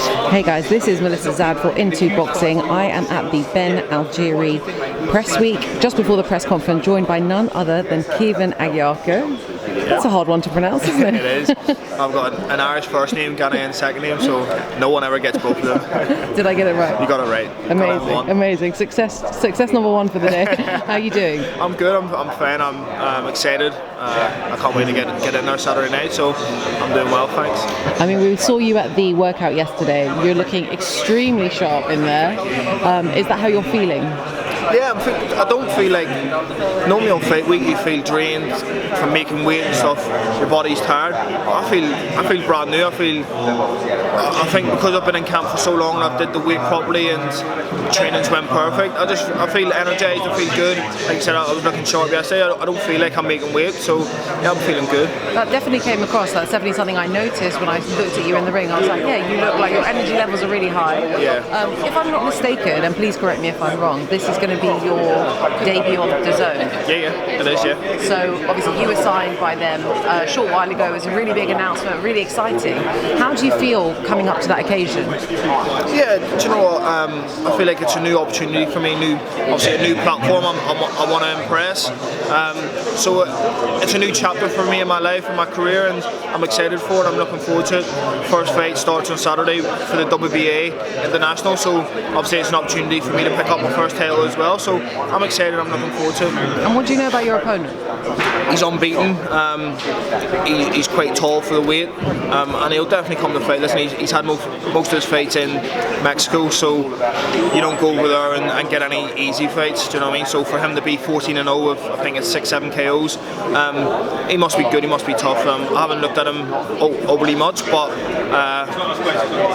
Hey guys, this is Melissa Zad for Into Boxing. I am at the Benn Algeria press week, just before the press conference, joined by none other than Caoimhim Agyarko. That's a hard one to pronounce, isn't it? It is. I've got an Irish first name, Ghanaian second name, so no one ever gets both of them. Did I get it right? You got it right. Amazing, amazing. Success number one for the day. How are you doing? I'm good. I'm fine. I'm excited. I can't wait to get in there Saturday night, so I'm doing well, thanks. I mean, we saw you at the workout yesterday. You're looking extremely sharp in there. Is that how you're feeling? Yeah, I don't feel like, normally on fight week you feel drained from making weight and stuff, your body's tired. I feel brand new. I think because I've been in camp for so long and I've did the weight properly and training's went perfect, I feel energised, I feel good. Like I said, I was looking sharp yesterday. I don't feel like I'm making weight, so yeah, I'm feeling good. That definitely came across. That's definitely something I noticed when I looked at you in the ring. I was like, yeah, you look like your energy levels are really high. Yeah. If I'm not mistaken, and please correct me if I'm wrong, this is going to be your debut on the zone. Yeah, it is, yeah. So obviously you were signed by them a short while ago. It was a really big announcement, really exciting. How do you feel coming up to that occasion? Yeah, do you know what? I feel like it's a new opportunity for me, obviously a new platform I want to impress. So it's a new chapter for me in my life and my career, and I'm excited for it. I'm looking forward to it. First fight starts on Saturday for the WBA International, so obviously it's an opportunity for me to pick up my first title as well. So I'm excited. I'm looking forward to it. And what do you know about your opponent? He's unbeaten. He's quite tall for the weight, and he'll definitely come to fight. Listen, he's had most of his fights in Mexico, so you don't go over there and get any easy fights. Do you know what I mean? So for him to be 14-0 with, I think it's 6-7 KOs, he must be good. He must be tough. I haven't looked at him overly much, but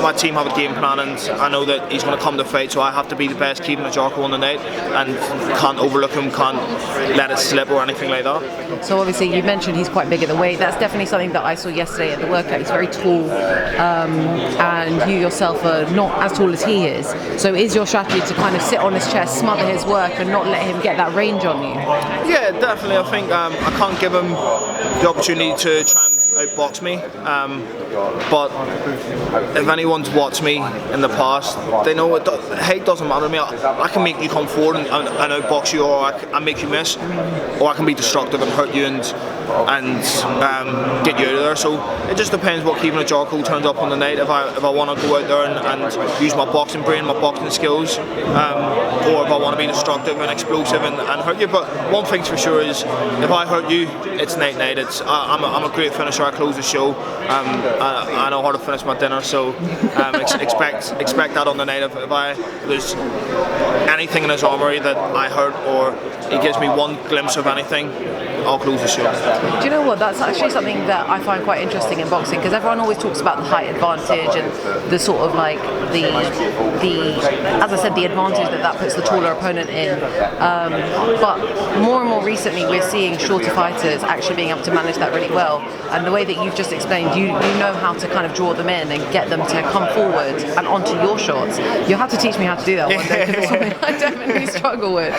my team have a game plan, and I know that he's going to come to fight. So I have to be the best Caoimhim Agyarko on the night, and can't overlook him, can't let it slip or anything like that. So obviously you mentioned he's quite big at the weight. That's definitely something that I saw yesterday at the workout. He's very tall, and you yourself are not as tall as he is. So is your strategy to kind of sit on his chest, smother his work, and not let him get that range on you? Yeah, definitely. I think I can't give him the opportunity to try and outbox me, but if anyone's watched me in the past, they know height doesn't matter to me. I can make you come forward and outbox you, or I make you miss, or I can be destructive and hurt you and get you out of there. So it just depends what Caoimhim Agyarko turns up on the night. If I want to go out there and use my boxing brain, my boxing skills, or if I want to be destructive and explosive and hurt you. But one thing's for sure is, if I hurt you, it's night. I'm a great finisher. I close the show. I know how to finish my dinner, so expect that on the night. If there's anything in his armoury that I hurt, or he gives me one glimpse of anything, I'll close the show. Do you know what? That's actually something that I find quite interesting in boxing, because everyone always talks about the height advantage and the sort of like the as I said, the advantage that puts the taller opponent in. But more and more recently, we're seeing shorter fighters actually being able to manage that really well. And the way that you've just explained, you know how to kind of draw them in and get them to come forward and onto your shots. You'll have to teach me how to do that one day, because it's something I definitely struggle with.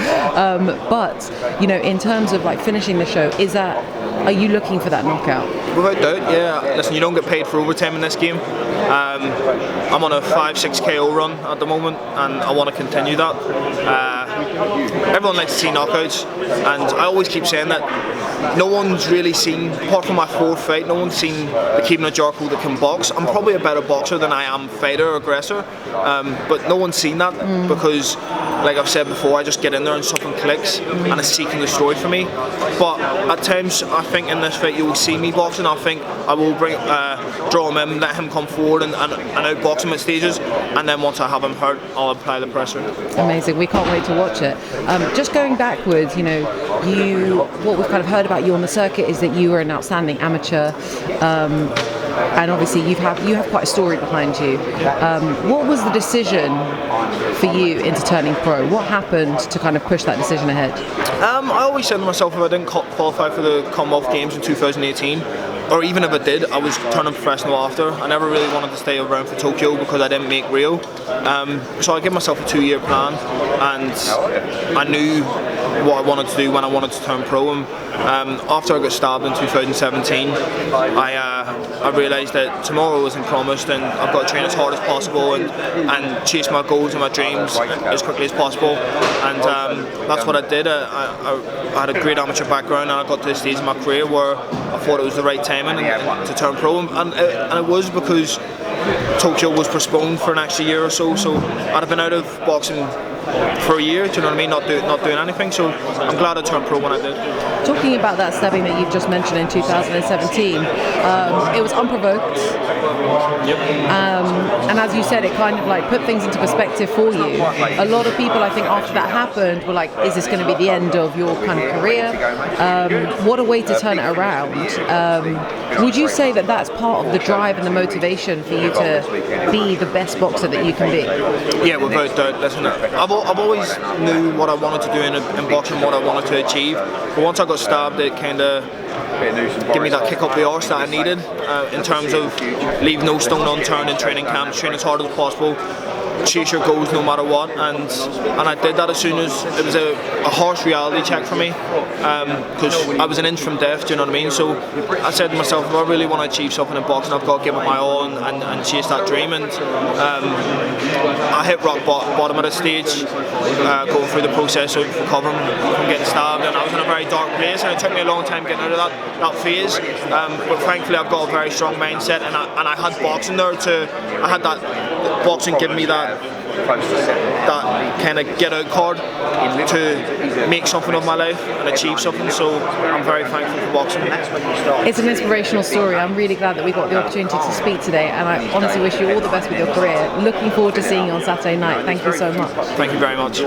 But you know, in terms of like finishing the show, are you looking for that knockout? Without doubt, yeah. Listen, you don't get paid for overtime in this game. I'm on a 5-6 KO run at the moment, and I want to continue that. Everyone likes to see knockouts, and I always keep saying that no one's really seen, apart from my fourth fight, no one's seen the Caoimhim Agyarko that can box. I'm probably a better boxer than I am fighter or aggressor, but no one's seen that because, like I've said before, I just get in there and something clicks and it's seeking the story for me. But at times, I think in this fight you will see me boxing. I think I will draw him in, let him come forward and outbox him at stages, and then once I have him hurt, I'll apply the pressure. Amazing. We can't wait to watch it. Just going backwards, you know, what we've kind of heard about you on the circuit is that you were an outstanding amateur, and obviously you have quite a story behind you. What was the decision for you into turning pro? What happened to kind of push that decision ahead? I always said to myself, if I didn't qualify for the Commonwealth Games in 2018, or even if I did, I was turning professional after. I never really wanted to stay around for Tokyo because I didn't make Rio. So I gave myself a 2-year plan, and I knew what I wanted to do when I wanted to turn pro. And after I got stabbed in 2017, I realised that tomorrow isn't promised, and I've got to train as hard as possible and chase my goals and my dreams as quickly as possible. And that's what I did. I had a great amateur background, and I got to the stage in my career where I thought it was the right timing to turn pro, and it was because Tokyo was postponed for an extra year or so. So I'd have been out of boxing for a year, do you know what I mean? Not doing anything. So I'm glad I turned pro when I did. Talking about that stabbing that you've just mentioned in 2017, it was unprovoked. Yep. And as you said, it kind of like put things into perspective for you. A lot of people, I think, after that happened, were like, "Is this going to be the end of your kind of career?" What a way to turn it around. Would you say that that's part of the drive and the motivation for you to be the best boxer that you can be? Yeah, without doubt. Listen, I've always knew what I wanted to do in boxing, what I wanted to achieve. But once I got stabbed, it kind of gave me that kick up the arse that I needed in terms of leave no stone unturned in training camps, train as hard as possible, chase your goals no matter what, and I did that as soon as it was a harsh reality check for me, because I was an inch from death, do you know what I mean? So I said to myself, if I really want to achieve something in boxing, I've got to give it my all and chase that dream. And I hit rock bottom at a stage, going through the process of recovering from getting stabbed, and I was in a very dark place, and it took me a long time getting out of that phase, but thankfully I've got a very strong mindset, and I had boxing there I had that boxing giving me that kind of get out card to make something of my life and achieve something. So I'm very thankful for boxing. It's an inspirational story. I'm really glad that we got the opportunity to speak today, and I honestly wish you all the best with your career. Looking forward to seeing you on Saturday night. Thank you so much. Thank you very much.